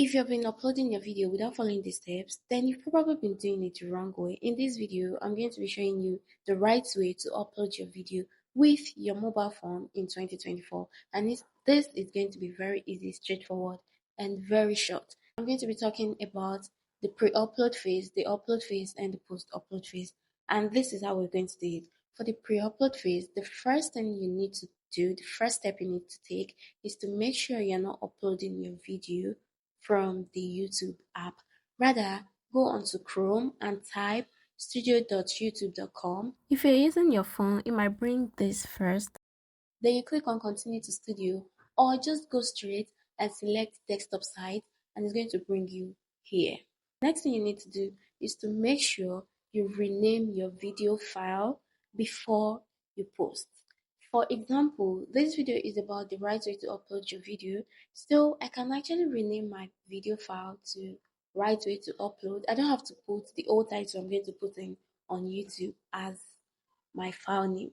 If you've been uploading your video without following these steps, then you've probably been doing it the wrong way. In this video, I'm going to be showing you the right way to upload your video with your mobile phone in 2024. And this is going to be very easy, straightforward, and very short. I'm going to be talking about the pre-upload phase, the upload phase, and the post-upload phase. And this is how we're going to do it. For the pre-upload phase, the first thing you need to do, the first step you need to take is to make sure you're not uploading your video from the YouTube app. Rather, go onto Chrome and type studio.youtube.com. If you're using your phone, it might bring this first. Then you click on Continue to Studio, or just go straight and select Desktop Site, and it's going to bring you here. Next thing you need to do is to make sure you rename your video file before you post. For example, this video is about the right way to upload your video, so I can actually rename my video file to right way to upload. I don't have to put the old title I'm going to put in on YouTube as my file name.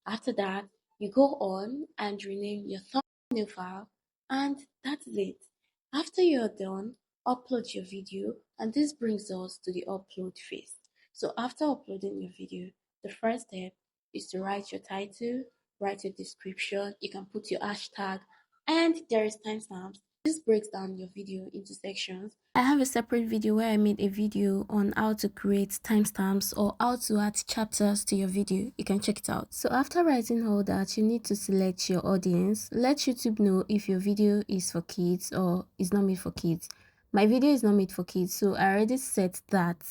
After that, you go on and rename your thumbnail file, and that's it. After you're done, upload your video, and this brings us to the upload phase. So after uploading your video, the first step is to write your title, write your description, you can put your hashtag, and there is timestamps. This breaks down your video into sections. I have a separate video where I made a video on how to create timestamps or how to add chapters to your video. You can check it out. So after writing all that, you need to select your audience. Let YouTube know if your video is for kids or is not made for kids. My video is not made for kids, so I already set that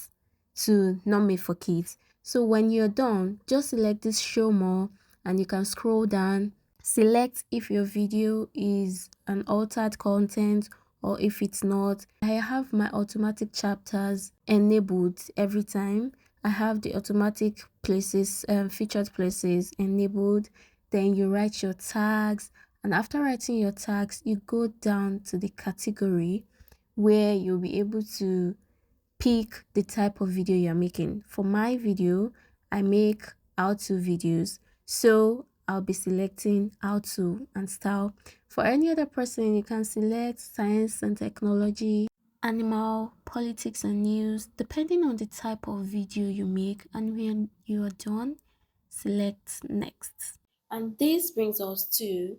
to not made for kids. So when you're done, just select this show more and you can scroll down. Select if your video is an altered content or if it's not. I have my automatic chapters enabled every time. I have the automatic places, featured places enabled. Then you write your tags, and after writing your tags, you go down to the category where you'll be able to pick the type of video you're making. For my video, I make how-to videos, so I'll be selecting how-to and style. For any other person, you can select science and technology, animal, politics and news, depending on the type of video you make. And when you're done, select next. And this brings us to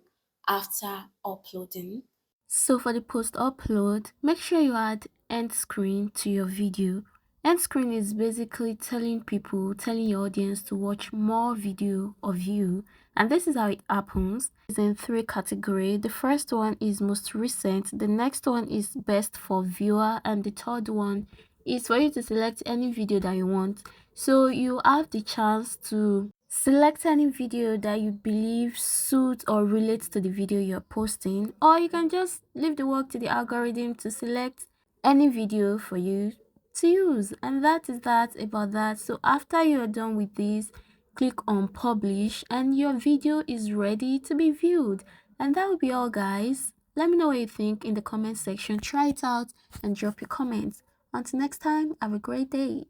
after uploading. So for the post upload, make sure you add end screen to your video. End screen is basically telling your audience to watch more video of you, and this is how it happens. It's in 3 categories. The first one is most recent, the next one is best for viewer, and the third one is for you to select any video that you want. So you have the chance to select any video that you believe suits or relates to the video you're posting, or you can just leave the work to the algorithm to select any video for you to use. And that is that about that. So after you're done with this, click on publish and your video is ready to be viewed. And that will be all, guys. Let me know what you think in the comment section. Try it out and drop your comments. Until next time, have a great day.